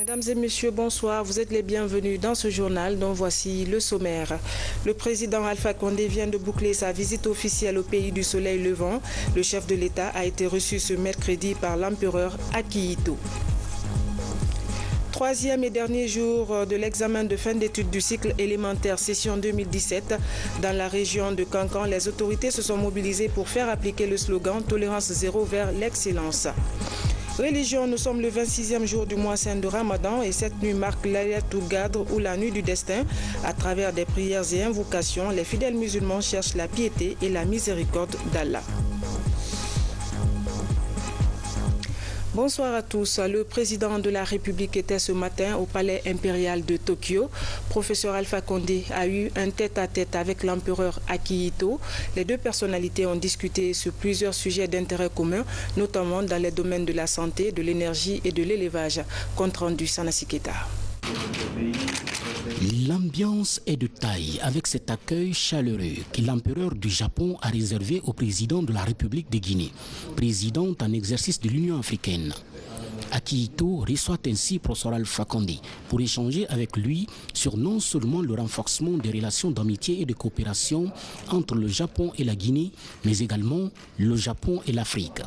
Mesdames et messieurs, bonsoir. Vous êtes les bienvenus dans ce journal dont voici le sommaire. Le président Alpha Condé vient de boucler sa visite officielle au pays du soleil levant. Le chef de l'État a été reçu ce mercredi par l'empereur Akihito. Troisième et dernier jour de l'examen de fin d'études du cycle élémentaire session 2017. Dans la région de Kankan, les autorités se sont mobilisées pour faire appliquer le slogan « Tolérance zéro vers l'excellence ». Religion, nous sommes le 26e jour du mois saint de Ramadan et cette nuit marque l'Ayatul Qadr ou la nuit du destin. À travers des prières et invocations, les fidèles musulmans cherchent la piété et la miséricorde d'Allah. Bonsoir à tous. Le président de la République était ce matin au palais impérial de Tokyo. Professeur Alpha Condé a eu un tête-à-tête avec l'empereur Akihito. Les deux personnalités ont discuté sur plusieurs sujets d'intérêt commun, notamment dans les domaines de la santé, de l'énergie et de l'élevage. Compte rendu Sanasi Keita. L'ambiance est de taille avec cet accueil chaleureux que l'empereur du Japon a réservé au président de la République de Guinée, président en exercice de l'Union africaine. Akihito reçoit ainsi professeur Alpha Condé pour échanger avec lui sur non seulement le renforcement des relations d'amitié et de coopération entre le Japon et la Guinée, mais également le Japon et l'Afrique.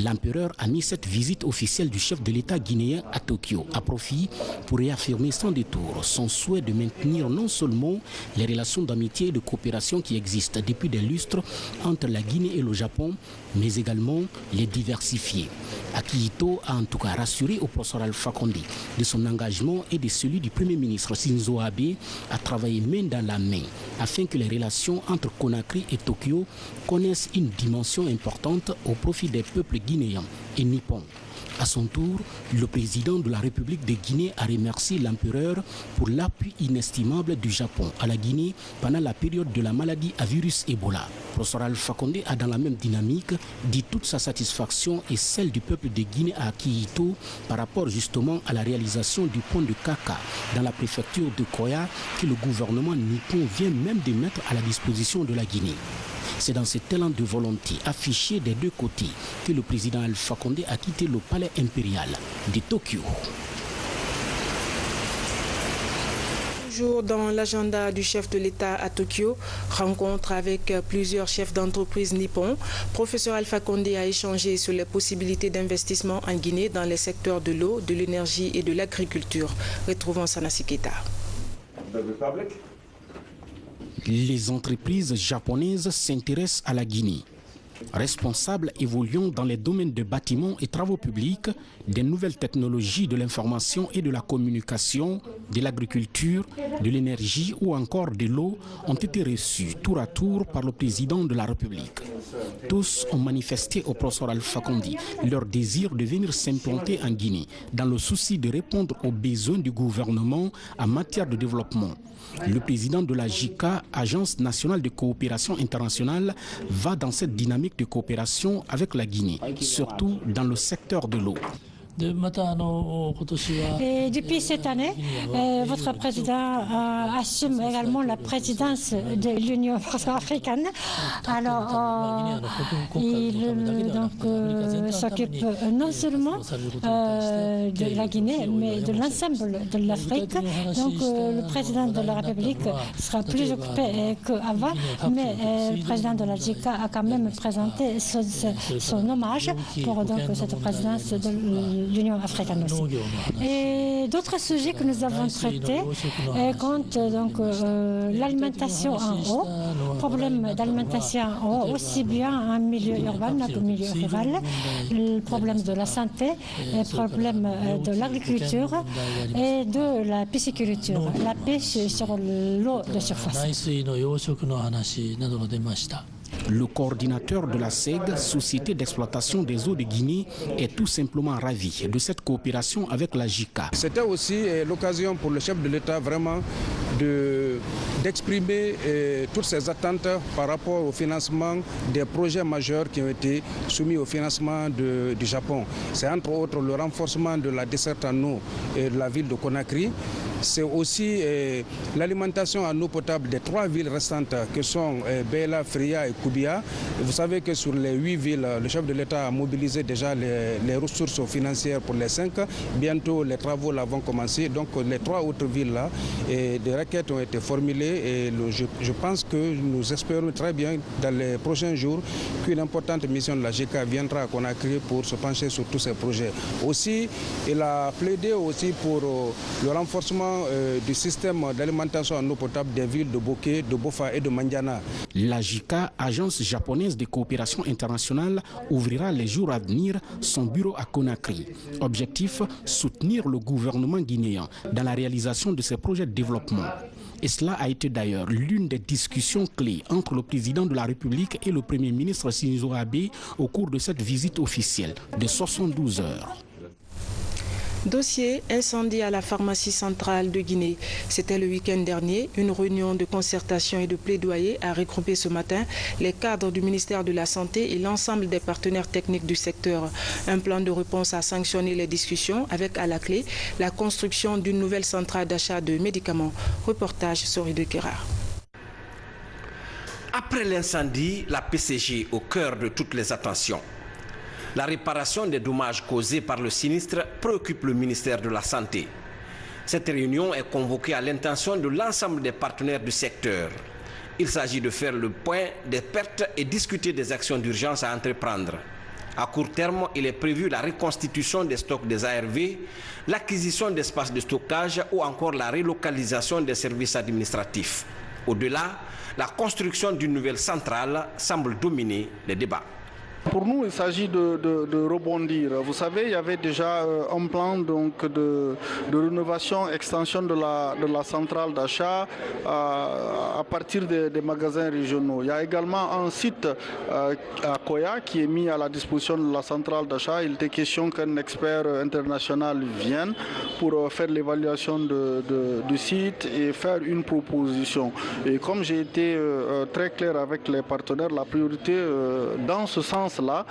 L'empereur a mis cette visite officielle du chef de l'État guinéen à Tokyo à profit pour réaffirmer sans détour son souhait de maintenir non seulement les relations d'amitié et de coopération qui existent depuis des lustres entre la Guinée et le Japon, mais également les diversifier. Akihito a en tout cas rassuré au professeur Alpha Condé de son engagement et de celui du Premier ministre Shinzo Abe à travailler main dans la main afin que les relations entre Conakry et Tokyo connaissent une dimension importante au profit des peuples guinéens et nippons. À son tour, le président de la République de Guinée a remercié l'empereur pour l'appui inestimable du Japon à la Guinée pendant la période de la maladie à virus Ebola. Professeur Alpha Condé a dans la même dynamique dit toute sa satisfaction et celle du peuple de Guinée à Akihito par rapport justement à la réalisation du pont de Kaka dans la préfecture de Koya que le gouvernement nippon vient même de mettre à la disposition de la Guinée. C'est dans cet élan de volonté affiché des deux côtés que le président Alpha Condé a quitté le palais impérial de Tokyo. Toujours dans l'agenda du chef de l'État à Tokyo, rencontre avec plusieurs chefs d'entreprise nippons. Professeur Alpha Condé a échangé sur les possibilités d'investissement en Guinée dans les secteurs de l'eau, de l'énergie et de l'agriculture. Retrouvons Sanasi Keita. Les entreprises japonaises s'intéressent à la Guinée. Responsables évoluant dans les domaines de bâtiments et travaux publics, des nouvelles technologies de l'information et de la communication, de l'agriculture, de l'énergie ou encore de l'eau ont été reçus tour à tour par le président de la République. Tous ont manifesté au professeur Alpha Condé leur désir de venir s'implanter en Guinée dans le souci de répondre aux besoins du gouvernement en matière de développement. Le président de la JICA, Agence nationale de coopération internationale, va dans cette dynamique de coopération avec la Guinée, surtout dans le secteur de l'eau. Et depuis cette année, votre président assume également la présidence de l'Union africaine. Alors, il s'occupe non seulement de la Guinée, mais de l'ensemble de l'Afrique. Donc, le président de la République sera plus occupé qu'avant, mais le président de la JICA a quand même présenté son hommage pour donc, cette présidence de l'Union africaine aussi. Et d'autres sujets que nous avons traités comptent donc l'alimentation en eau, problème d'alimentation en eau aussi bien en milieu urbain qu'en milieu rural, le problème de la santé, le problème de l'agriculture et de la pisciculture, la pêche sur l'eau de surface. Le coordinateur de la SEG, Société d'exploitation des eaux de Guinée, est tout simplement ravi de cette coopération avec la JICA. C'était aussi l'occasion pour le chef de l'État vraiment d'exprimer toutes ses attentes par rapport au financement des projets majeurs qui ont été soumis au financement du Japon. C'est entre autres le renforcement de la desserte en eau de la ville de Conakry. C'est aussi l'alimentation en eau potable des 3 villes restantes que sont Bela, Fria et Koubi PIA. Vous savez que sur les 8 villes, le chef de l'État a mobilisé déjà les ressources financières pour les 5. Bientôt, les travaux là vont commencer. Donc, les 3 autres villes-là, des requêtes ont été formulées et je pense que nous espérons très bien dans les prochains jours qu'une importante mission de la GK viendra à Conakry pour se pencher sur tous ces projets. Aussi, il a plaidé aussi pour le renforcement du système d'alimentation en eau potable des villes de Boké, de Bofa et de Mandiana. La JICA, agence japonaise de coopération internationale, ouvrira les jours à venir son bureau à Conakry. Objectif, soutenir le gouvernement guinéen dans la réalisation de ses projets de développement. Et cela a été d'ailleurs l'une des discussions clés entre le président de la République et le Premier ministre Sinzo Abe au cours de cette visite officielle de 72 heures. Dossier incendie à la pharmacie centrale de Guinée. C'était le week-end dernier. Une réunion de concertation et de plaidoyer a regroupé ce matin les cadres du ministère de la Santé et l'ensemble des partenaires techniques du secteur. Un plan de réponse a sanctionné les discussions avec à la clé la construction d'une nouvelle centrale d'achat de médicaments. Reportage Sori de Kérard. Après l'incendie, la PCG au cœur de toutes les attentions. La réparation des dommages causés par le sinistre préoccupe le ministère de la Santé. Cette réunion est convoquée à l'intention de l'ensemble des partenaires du secteur. Il s'agit de faire le point des pertes et discuter des actions d'urgence à entreprendre. À court terme, il est prévu la reconstitution des stocks des ARV, l'acquisition d'espaces de stockage ou encore la relocalisation des services administratifs. Au-delà, la construction d'une nouvelle centrale semble dominer les débats. Pour nous, il s'agit de rebondir. Vous savez, il y avait déjà un plan donc, de rénovation, extension de la centrale d'achat à partir des magasins régionaux. Il y a également un site à Koya qui est mis à la disposition de la centrale d'achat. Il était question qu'un expert international vienne pour faire l'évaluation du site et faire une proposition. Et comme j'ai été très clair avec les partenaires, la priorité dans ce sens là,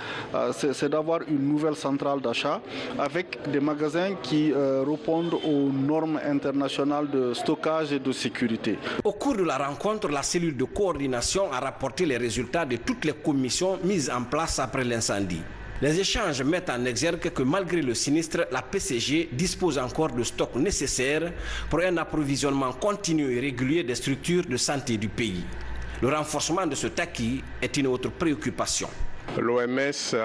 c'est d'avoir une nouvelle centrale d'achat avec des magasins qui répondent aux normes internationales de stockage et de sécurité. Au cours de la rencontre, la cellule de coordination a rapporté les résultats de toutes les commissions mises en place après l'incendie. Les échanges mettent en exergue que malgré le sinistre, la PCG dispose encore de stocks nécessaires pour un approvisionnement continu et régulier des structures de santé du pays. Le renforcement de ce acquis est une autre préoccupation. L'OMS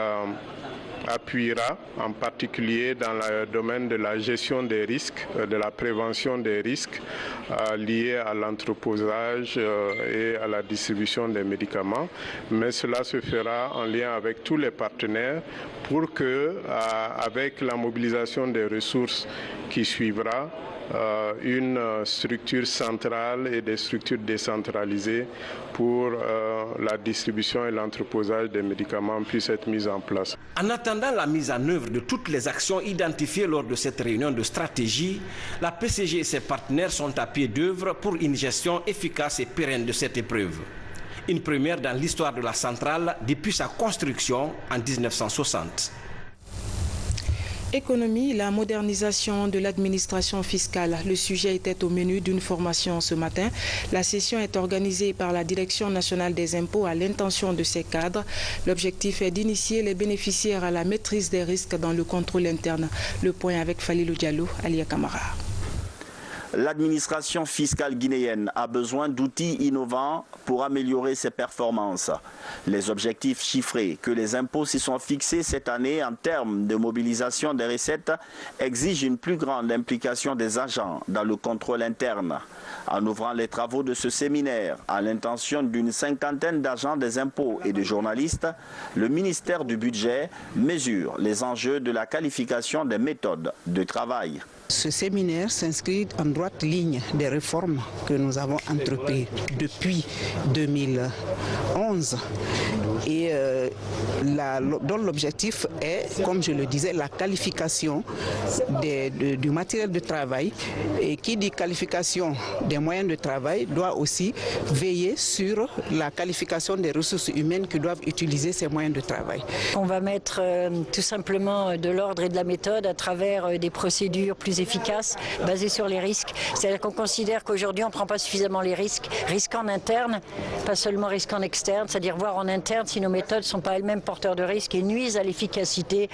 appuiera en particulier dans le domaine de la gestion des risques, de la prévention des risques liés à l'entreposage et à la distribution des médicaments. Mais cela se fera en lien avec tous les partenaires pour que, avec la mobilisation des ressources qui suivra, une structure centrale et des structures décentralisées pour la distribution et l'entreposage des médicaments puissent être mises en place. En attendant la mise en œuvre de toutes les actions identifiées lors de cette réunion de stratégie, la PCG et ses partenaires sont à pied d'œuvre pour une gestion efficace et pérenne de cette épreuve. Une première dans l'histoire de la centrale depuis sa construction en 1960. Économie, la modernisation de l'administration fiscale. Le sujet était au menu d'une formation ce matin. La session est organisée par la Direction nationale des impôts à l'intention de ses cadres. L'objectif est d'initier les bénéficiaires à la maîtrise des risques dans le contrôle interne. Le point avec Falilou Diallo, Alia Kamara. L'administration fiscale guinéenne a besoin d'outils innovants pour améliorer ses performances. Les objectifs chiffrés que les impôts s'y sont fixés cette année en termes de mobilisation des recettes exigent une plus grande implication des agents dans le contrôle interne. En ouvrant les travaux de ce séminaire à l'intention d'une 50aine d'agents des impôts et de journalistes, le ministère du Budget mesure les enjeux de la qualification des méthodes de travail. Ce séminaire s'inscrit en droite ligne des réformes que nous avons entreprises depuis 2011 et dont l'objectif est, comme je le disais, la qualification du matériel de travail. Et qui dit qualification des moyens de travail doit aussi veiller sur la qualification des ressources humaines qui doivent utiliser ces moyens de travail. On va mettre tout simplement de l'ordre et de la méthode à travers des procédures plus efficaces basées sur les risques. C'est-à-dire qu'on considère qu'aujourd'hui on ne prend pas suffisamment les risques en interne, pas seulement risques en externe. interne, c'est-à-dire voir en interne si nos méthodes ne sont pas elles-mêmes porteurs de risques et nuisent à l'efficacité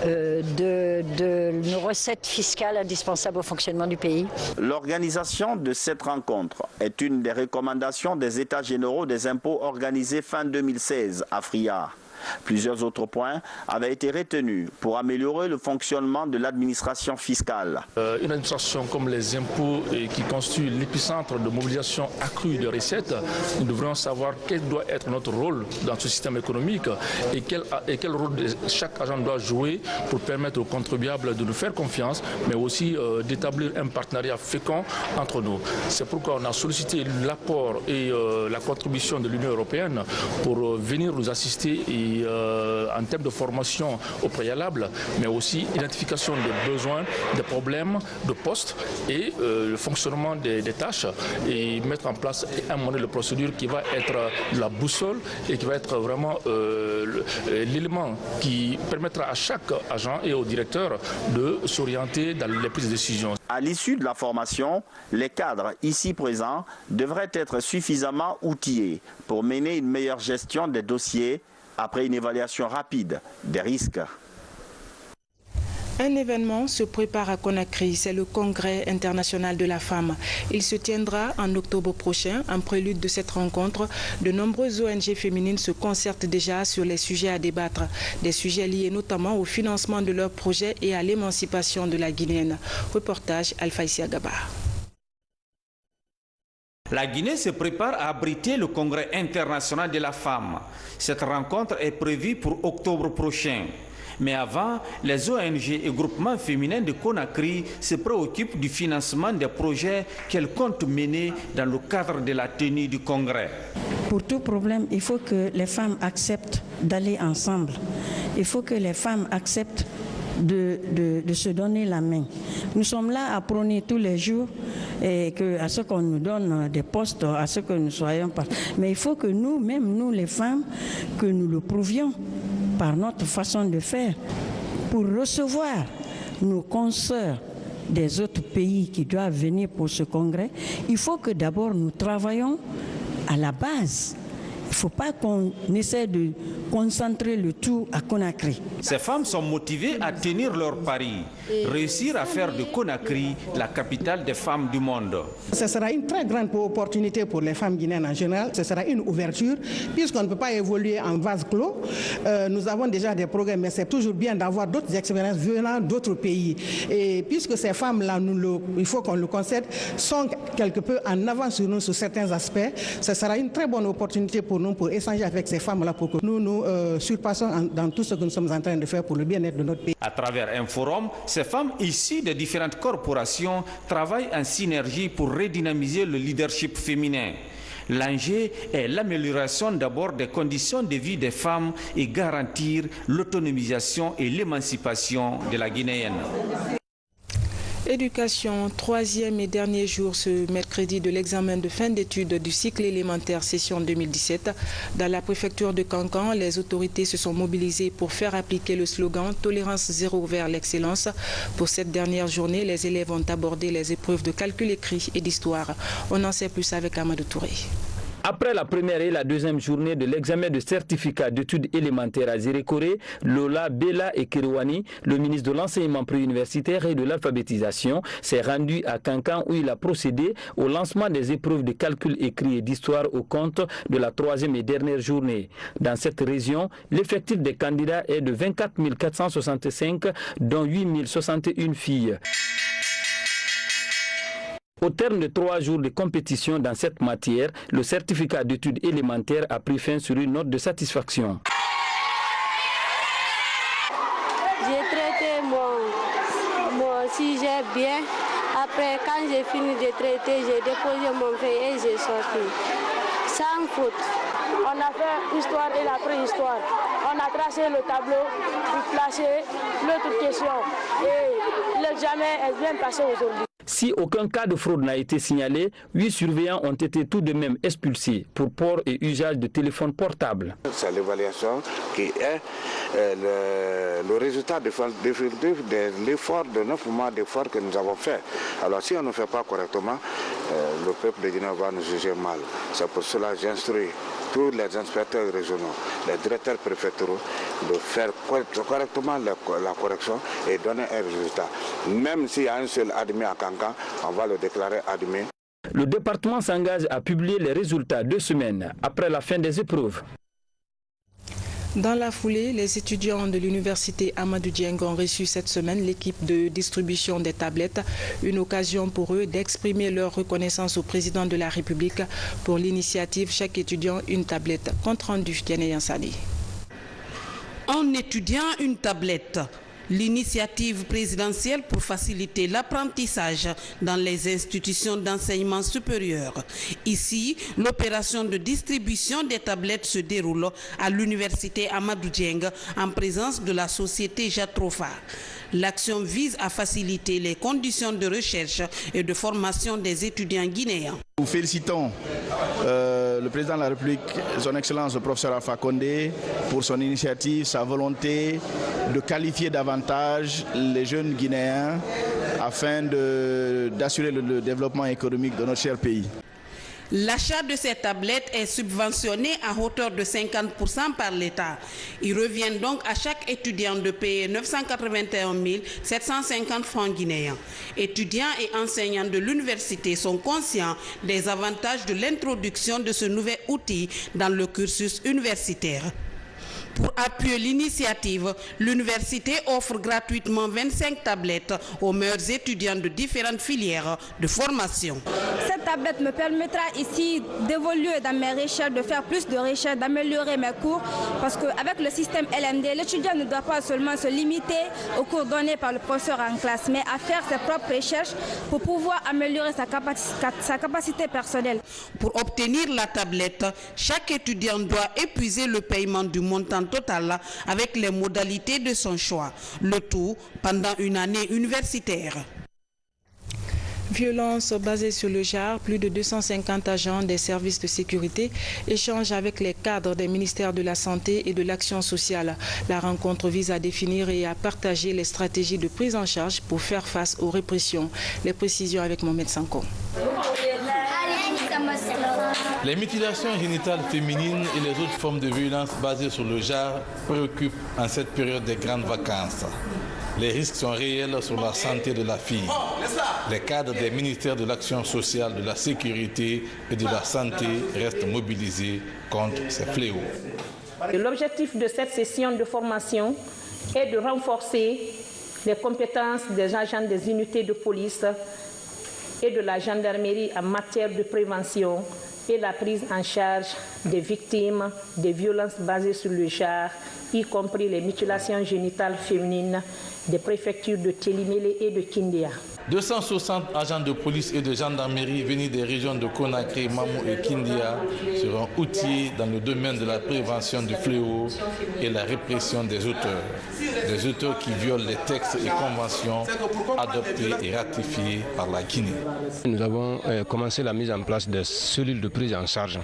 de nos recettes fiscales indispensables au fonctionnement du pays. L'organisation de cette rencontre est une des recommandations des États généraux des impôts organisés fin 2016 à Friard. Plusieurs autres points avaient été retenus pour améliorer le fonctionnement de l'administration fiscale. Une administration comme les impôts qui constitue l'épicentre de mobilisation accrue de recettes, nous devrions savoir quel doit être notre rôle dans ce système économique et quel rôle chaque agent doit jouer pour permettre aux contribuables de nous faire confiance, mais aussi d'établir un partenariat fécond entre nous. C'est pourquoi on a sollicité l'apport et la contribution de l'Union européenne pour venir nous assister en termes de formation au préalable, mais aussi identification des besoins, des problèmes de poste et le fonctionnement des tâches et mettre en place un modèle de procédure qui va être la boussole et qui va être vraiment l'élément qui permettra à chaque agent et au directeur de s'orienter dans les prises de décision. À l'issue de la formation, les cadres ici présents devraient être suffisamment outillés pour mener une meilleure gestion des dossiers après une évaluation rapide des risques. Un événement se prépare à Conakry, c'est le Congrès international de la femme. Il se tiendra en octobre prochain. En prélude de cette rencontre, de nombreuses ONG féminines se concertent déjà sur les sujets à débattre. Des sujets liés notamment au financement de leurs projets et à l'émancipation de la Guinéenne. Reportage Alphaïsia Gaba. La Guinée se prépare à abriter le Congrès international de la femme. Cette rencontre est prévue pour octobre prochain. Mais avant, les ONG et groupements féminins de Conakry se préoccupent du financement des projets qu'elles comptent mener dans le cadre de la tenue du Congrès. Pour tout problème, il faut que les femmes acceptent d'aller ensemble. Il faut que les femmes acceptent de se donner la main. Nous sommes là à prôner tous les jours et à ce qu'on nous donne des postes, à ce que nous soyons pas. Mais il faut que nous, même nous les femmes, que nous le prouvions par notre façon de faire pour recevoir nos consoeurs des autres pays qui doivent venir pour ce congrès. Il faut que d'abord nous travaillions à la base. Il ne faut pas qu'on essaie de concentrer le tout à Conakry. Ces femmes sont motivées à tenir leur pari, réussir à faire de Conakry la capitale des femmes du monde. Ce sera une très grande opportunité pour les femmes guinéennes en général. Ce sera une ouverture, puisqu'on ne peut pas évoluer en vase clos. Nous avons déjà des programmes, mais c'est toujours bien d'avoir d'autres expériences venant d'autres pays. Et puisque ces femmes-là, il faut qu'on le concède, sont quelque peu en avance sur nous sur certains aspects, ce sera une très bonne opportunité pour nous pour échanger avec ces femmes-là, pour que nous surpassons dans tout ce que nous sommes en train de faire pour le bien-être de notre pays. À travers un forum, ces femmes issues de différentes corporations travaillent en synergie pour redynamiser le leadership féminin. L'enjeu est l'amélioration d'abord des conditions de vie des femmes et garantir l'autonomisation et l'émancipation de la Guinéenne. Éducation, troisième et dernier jour ce mercredi de l'examen de fin d'études du cycle élémentaire session 2017. Dans la préfecture de Kankan, les autorités se sont mobilisées pour faire appliquer le slogan « Tolérance zéro vers l'excellence ». Pour cette dernière journée, les élèves ont abordé les épreuves de calcul écrit et d'histoire. On en sait plus avec Amadou Touré. Après la première et la deuxième journée de l'examen de certificat d'études élémentaires à Zérékoré, Lola, Bella et Kirouani, le ministre de l'enseignement préuniversitaire et de l'alphabétisation, s'est rendu à Kankan où il a procédé au lancement des épreuves de calcul écrit et d'histoire au compte de la troisième et dernière journée. Dans cette région, l'effectif des candidats est de 24 465, dont 8 061 filles. Au terme de 3 jours de compétition dans cette matière, le certificat d'études élémentaires a pris fin sur une note de satisfaction. J'ai traité mon sujet bien. Après, quand j'ai fini de traiter, j'ai déposé mon feuille et j'ai sorti. Sans faute. On a fait l'histoire et la préhistoire. On a tracé le tableau pour placer l'autre question. Et l'examen est bien passé aujourd'hui. Si aucun cas de fraude n'a été signalé, 8 surveillants ont été tout de même expulsés pour port et usage de téléphones portables. C'est l'évaluation qui est le résultat définitif de l'effort de 9 mois d'effort que nous avons fait. Alors si on ne fait pas correctement, le peuple de Guinée va nous juger mal. C'est pour cela que j'instruis tous les inspecteurs régionaux, les directeurs préfectoraux, de faire correctement la correction et donner un résultat. Même s'il y a un seul admis à Kankan, on va le déclarer admis. Le département s'engage à publier les résultats 2 semaines après la fin des épreuves. Dans la foulée, les étudiants de l'université Amadou Dieng ont reçu cette semaine l'équipe de distribution des tablettes, une occasion pour eux d'exprimer leur reconnaissance au président de la République pour l'initiative Chaque étudiant une tablette. Compte rendu Diané Yansani. En étudiant une tablette, l'initiative présidentielle pour faciliter l'apprentissage dans les institutions d'enseignement supérieur. Ici, l'opération de distribution des tablettes se déroule à l'université Amadou Dieng en présence de la société Jatrofa. L'action vise à faciliter les conditions de recherche et de formation des étudiants guinéens. Nous félicitons le président de la République, son Excellence le professeur Alpha Condé, pour son initiative, sa volonté de qualifier davantage les jeunes Guinéens afin d'assurer le développement économique de notre cher pays. L'achat de ces tablettes est subventionné à hauteur de 50% par l'État. Il revient donc à chaque étudiant de payer 981 750 francs guinéens. Étudiants et enseignants de l'université sont conscients des avantages de l'introduction de ce nouvel outil dans le cursus universitaire. Pour appuyer l'initiative, l'université offre gratuitement 25 tablettes aux meilleurs étudiants de différentes filières de formation. Cette tablette me permettra ici d'évoluer dans mes recherches, de faire plus de recherches, d'améliorer mes cours, parce qu'avec le système LMD, l'étudiant ne doit pas seulement se limiter aux cours donnés par le professeur en classe, mais à faire ses propres recherches pour pouvoir améliorer sa capacité personnelle. Pour obtenir la tablette, chaque étudiant doit épuiser le paiement du montant total avec les modalités de son choix, le tout pendant une année universitaire. Violence basée sur le genre, plus de 250 agents des services de sécurité échangent avec les cadres des ministères de la Santé et de l'Action sociale. La rencontre vise à définir et à partager les stratégies de prise en charge pour faire face aux répressions. Les précisions avec Mohamed Sanko. Les mutilations génitales féminines et les autres formes de violence basées sur le genre préoccupent en cette période des grandes vacances. Les risques sont réels sur la santé de la fille. Les cadres des ministères de l'Action sociale, de la sécurité et de la santé restent mobilisés contre ces fléaux. L'objectif de cette session de formation est de renforcer les compétences des agents des unités de police et de la gendarmerie en matière de prévention et la prise en charge des victimes des violences basées sur le genre, y compris les mutilations génitales féminines des préfectures de Télimélé et de Kindia. 260 agents de police et de gendarmerie venus des régions de Conakry, Mamou et Kindia seront outillés dans le domaine de la prévention du fléau et la répression des auteurs qui violent les textes et conventions adoptés et ratifiés par la Guinée. Nous avons commencé la mise en place des cellules de prise en charge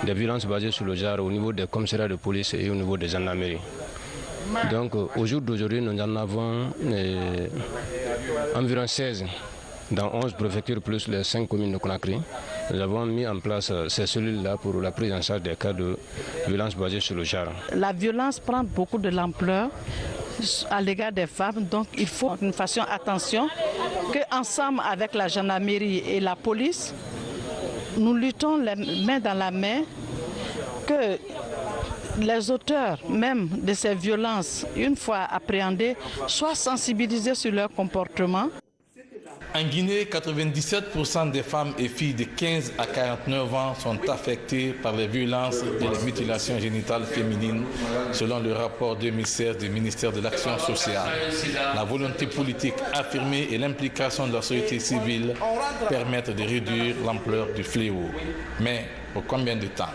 des violences basées sur le genre au niveau des commissariats de police et au niveau des gendarmeries. Donc au jour d'aujourd'hui, nous en avons environ 16 dans 11 préfectures plus les 5 communes de Conakry. Nous avons mis en place ces cellules-là pour la prise en charge des cas de violence basée sur le genre. La violence prend beaucoup de l'ampleur à l'égard des femmes, donc il faut que nous fassions attention qu'ensemble avec la gendarmerie et la police, nous luttons les mains dans la main, que les auteurs même de ces violences, une fois appréhendés, soient sensibilisés sur leur comportement. En Guinée, 97% des femmes et filles de 15 à 49 ans sont affectées par les violences et les mutilations génitales féminines, selon le rapport 2016 du ministère de l'Action sociale. La volonté politique affirmée et l'implication de la société civile permettent de réduire l'ampleur du fléau. Mais pour combien de temps ?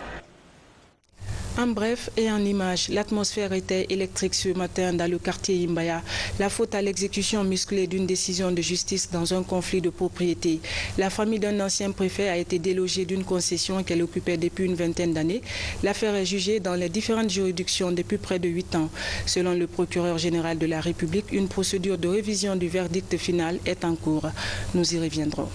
En bref et en images, l'atmosphère était électrique ce matin dans le quartier Imbaya. La faute à l'exécution musclée d'une décision de justice dans un conflit de propriété. La famille d'un ancien préfet a été délogée d'une concession qu'elle occupait depuis une vingtaine d'années. L'affaire est jugée dans les différentes juridictions depuis près de 8 ans. Selon le procureur général de la République, une procédure de révision du verdict final est en cours. Nous y reviendrons.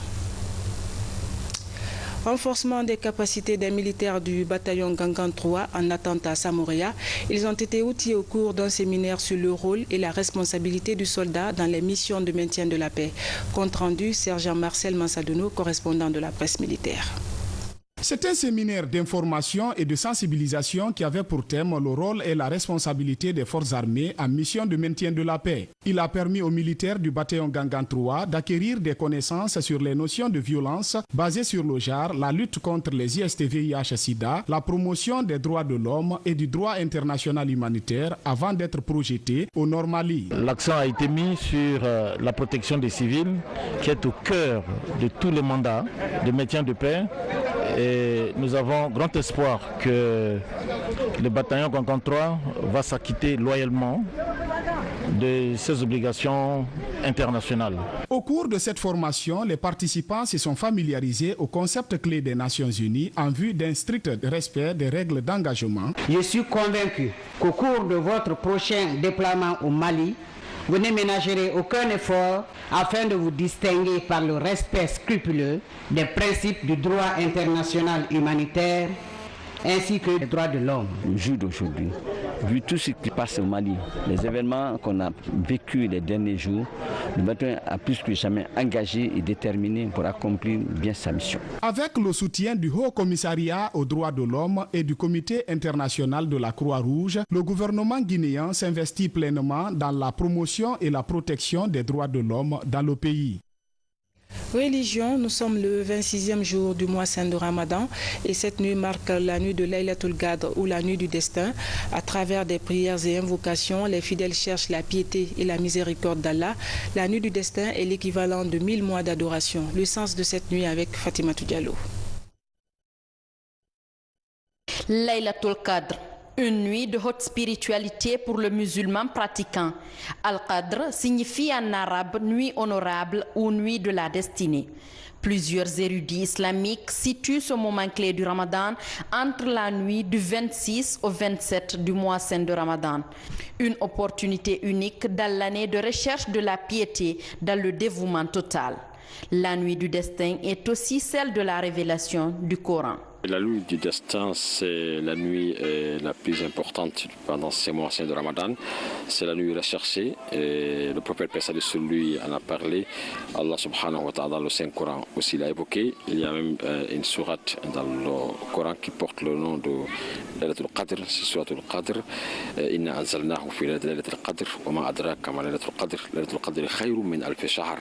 Renforcement des capacités des militaires du bataillon Gangan 3 en attente à Samoria. Ils ont été outillés au cours d'un séminaire sur le rôle et la responsabilité du soldat dans les missions de maintien de la paix. Compte rendu, sergent Marcel Mansadono, correspondant de la presse militaire. C'est un séminaire d'information et de sensibilisation qui avait pour thème le rôle et la responsabilité des forces armées en mission de maintien de la paix. Il a permis aux militaires du bataillon Gangan 3 d'acquérir des connaissances sur les notions de violence basées sur le genre, la lutte contre les IST-VIH-Sida, la promotion des droits de l'homme et du droit international humanitaire avant d'être projetés au Nord Mali. L'accent a été mis sur la protection des civils qui est au cœur de tous les mandats de maintien de paix. Et nous avons grand espoir que le bataillon Gangan 3 va s'acquitter loyalement de ses obligations internationales. Au cours de cette formation, les participants se sont familiarisés au concept clé des Nations Unies en vue d'un strict respect des règles d'engagement. Je suis convaincu qu'au cours de votre prochain déploiement au Mali, vous ne ménagerez aucun effort afin de vous distinguer par le respect scrupuleux des principes du droit international humanitaire ainsi que des droits de l'homme. Le jour d'aujourd'hui, vu tout ce qui passe au Mali, les événements qu'on a vécus les derniers jours, le bataillon a plus que jamais engagé et déterminé pour accomplir bien sa mission. Avec le soutien du Haut Commissariat aux droits de l'homme et du Comité international de la Croix-Rouge, le gouvernement guinéen s'investit pleinement dans la promotion et la protection des droits de l'homme dans le pays. Religion, nous sommes le 26e jour du mois saint de Ramadan et cette nuit marque la nuit de Laylatul Qadr ou la nuit du destin. À travers des prières et invocations, les fidèles cherchent la piété et la miséricorde d'Allah. La nuit du destin est l'équivalent de 1000 mois d'adoration. Le sens de cette nuit avec Fatimatou Diallo. Laylatul Qadr. Une nuit de haute spiritualité pour le musulman pratiquant. Al-Qadr signifie en arabe nuit honorable ou nuit de la destinée. Plusieurs érudits islamiques situent ce moment clé du Ramadan entre la nuit du 26 au 27 du mois saint de Ramadan. Une opportunité unique dans l'année de recherche de la piété dans le dévouement total. La nuit du destin est aussi celle de la révélation du Coran. La nuit du destin, c'est la nuit la plus importante pendant ces mois saints de Ramadan. C'est la nuit recherchée. Et le prophète paix sur lui en a parlé. Allah subhanahu wa ta'ala dans le Saint-Coran aussi l'a évoqué. Il y a même une sourate dans le Coran qui porte le nom de Laylatul Qadr, c'est Suratul Qadr. Inna anzalnahu fi Laylatul Qadr wa ma adraka ma Laylatul Qadr. Laylatul Qadr khayrun min alf shahr.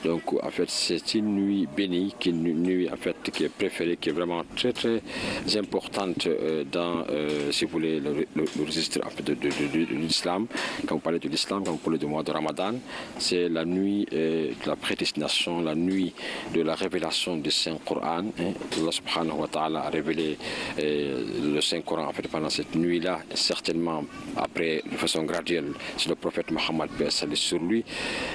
Donc en fait c'est une nuit bénie, une nuit en fait qui est préférée, qui est vraiment très importante dans, si vous voulez, le registre en fait, de l'islam. Quand vous parlez de l'islam, quand vous parlez du mois de Ramadan, c'est la nuit de la prédestination, la nuit de la révélation du Saint-Coran. Allah subhanahu wa ta'ala a révélé le Saint-Coran en fait, pendant cette nuit-là, certainement après, de façon graduelle, c'est le prophète Mohammed sur lui.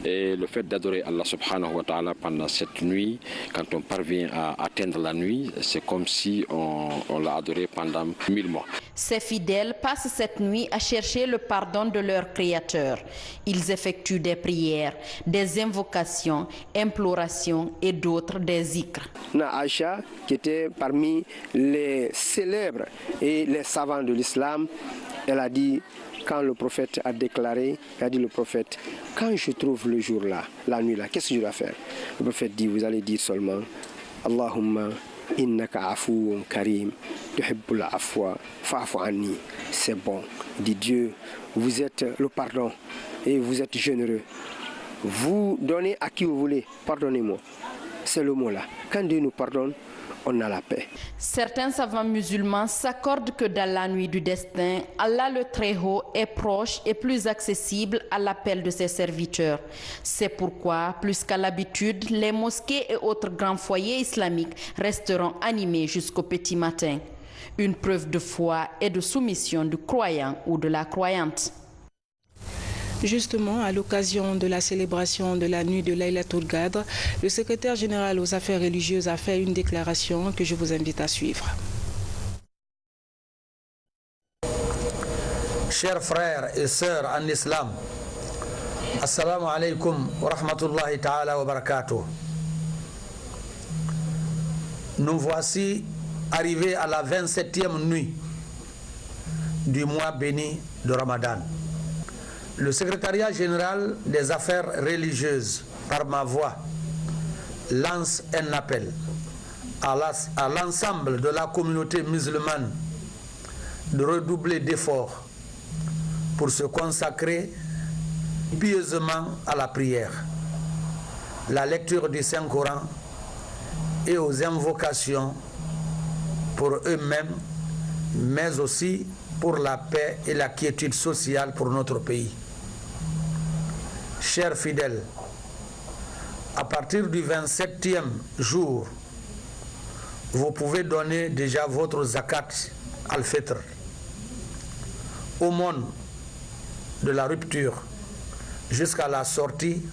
Et le fait d'adorer Allah subhanahu wa ta'ala pendant cette nuit, quand on parvient à atteindre la nuit, c'est comme si on l'a adoré pendant 1000 mois. Ces fidèles passent cette nuit à chercher le pardon de leur Créateur. Ils effectuent des prières, des invocations, implorations et d'autres des zikrs. Aïcha, qui était parmi les célèbres et les savants de l'islam, elle a dit, quand le prophète a déclaré, il a dit le prophète, quand je trouve le jour là, la nuit là, qu'est-ce que je dois faire? Le prophète dit, vous allez dire seulement, Allahumma innaka afouun karim, tuhibbul afwa, fa'fu anni. C'est bon. Dit Dieu, vous êtes le pardon et vous êtes généreux. Vous donnez à qui vous voulez, pardonnez-moi. C'est le mot là. Quand Dieu nous pardonne, on a la paix. Certains savants musulmans s'accordent que dans la nuit du destin, Allah le Très-Haut est proche et plus accessible à l'appel de ses serviteurs. C'est pourquoi, plus qu'à l'habitude, les mosquées et autres grands foyers islamiques resteront animés jusqu'au petit matin. Une preuve de foi et de soumission du croyant ou de la croyante. Justement, à l'occasion de la célébration de la nuit de Laylatul Qadr, le secrétaire général aux affaires religieuses a fait une déclaration que je vous invite à suivre. Chers frères et sœurs en islam, assalamu alaikum wa rahmatullahi ta'ala wa barakatuh. nous voici arrivés à la 27e nuit du mois béni de Ramadan. Le secrétariat général des affaires religieuses, par ma voix, lance un appel à l'ensemble de la communauté musulmane de redoubler d'efforts pour se consacrer pieusement à la prière, la lecture du Saint-Coran et aux invocations pour eux-mêmes, mais aussi pour la paix et la quiétude sociale pour notre pays. Chers fidèles, à partir du 27e jour, vous pouvez donner déjà votre zakat al-fitr, aumône de la rupture, jusqu'à la sortie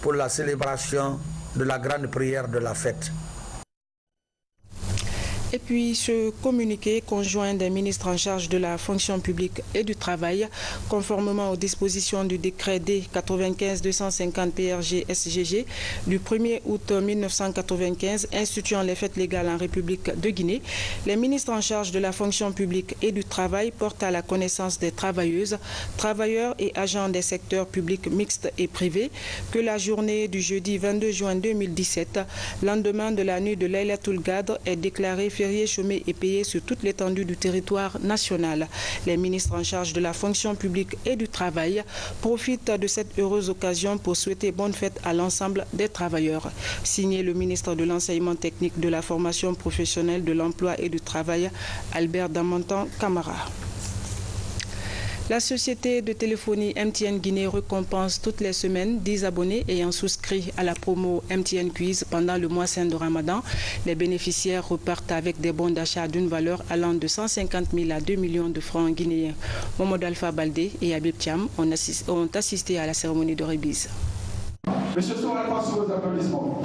pour la célébration de la grande prière de la fête. Et puis ce communiqué conjoint des ministres en charge de la fonction publique et du travail, conformément aux dispositions du décret D 95-250 PRG-SGG du 1er août 1995 instituant les fêtes légales en République de Guinée, les ministres en charge de la fonction publique et du travail portent à la connaissance des travailleuses, travailleurs et agents des secteurs publics mixtes et privés que la journée du jeudi 22 juin 2017, lendemain de la nuit de Laylatul Qadr, est déclarée férié, chômé et payé sur toute l'étendue du territoire national. Les ministres en charge de la fonction publique et du travail profitent de cette heureuse occasion pour souhaiter bonne fête à l'ensemble des travailleurs. Signé le ministre de l'Enseignement technique, de la formation professionnelle, de l'emploi et du travail, Albert Damantan Camara. La société de téléphonie MTN Guinée récompense toutes les semaines 10 abonnés ayant souscrit à la promo MTN Quiz pendant le mois saint de Ramadan. Les bénéficiaires repartent avec des bons d'achat d'une valeur allant de 150 000 à 2 millions de francs guinéens. Mohamed Alpha Baldé et Habib Thiam ont assisté à la cérémonie de remise. Monsieur Soura, sur vos applaudissements.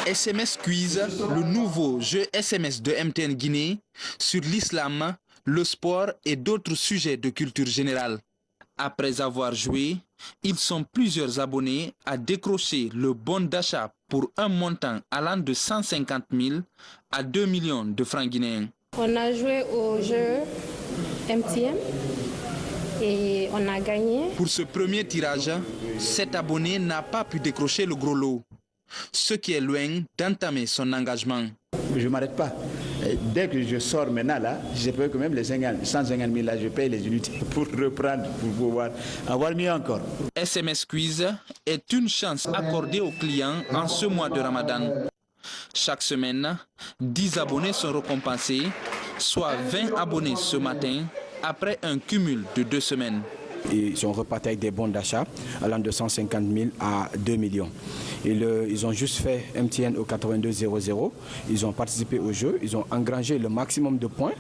SMS Quiz, le nouveau jeu SMS de MTN Guinée sur l'islam, le sport et d'autres sujets de culture générale. Après avoir joué, ils sont plusieurs abonnés à décrocher le bon d'achat pour un montant allant de 150 000 à 2 millions de francs guinéens. On a joué au jeu MTN et on a gagné. Pour ce premier tirage, cet abonné n'a pas pu décrocher le gros lot, ce qui est loin d'entamer son engagement. Je ne m'arrête pas. Dès que je sors maintenant, là, je peux que même les 150 000, là, je paye les unités pour reprendre, pour pouvoir avoir mieux encore. SMS Quiz est une chance accordée aux clients en ce mois de Ramadan. Chaque semaine, 10 abonnés sont récompensés, soit 20 abonnés ce matin, après un cumul de 2 semaines. Ils sont repartis avec des bons d'achat allant de 150 000 à 2 millions. Ils ont juste fait MTN au 8200, ils ont participé au jeu, ils ont engrangé le maximum de points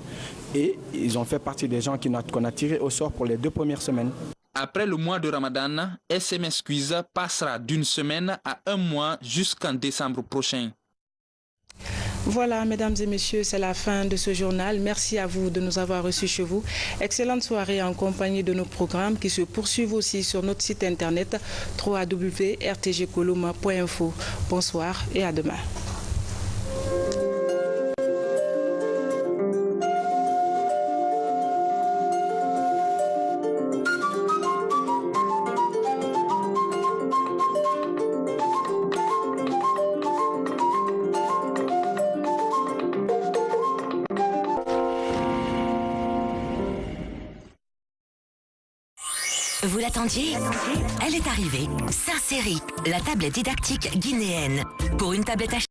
et ils ont fait partie des gens qu'on a tirés au sort pour les 2 premières semaines. Après le mois de Ramadan, SMS Quiz passera d'une semaine à 1 mois jusqu'en décembre prochain. Voilà, mesdames et messieurs, c'est la fin de ce journal. Merci à vous de nous avoir reçus chez vous. Excellente soirée en compagnie de nos programmes qui se poursuivent aussi sur notre site internet www.rtgcoloma.info. Bonsoir et à demain. Vous l'attendiez? Elle est arrivée. Saint-Série, la tablette didactique guinéenne. Pour une tablette achetée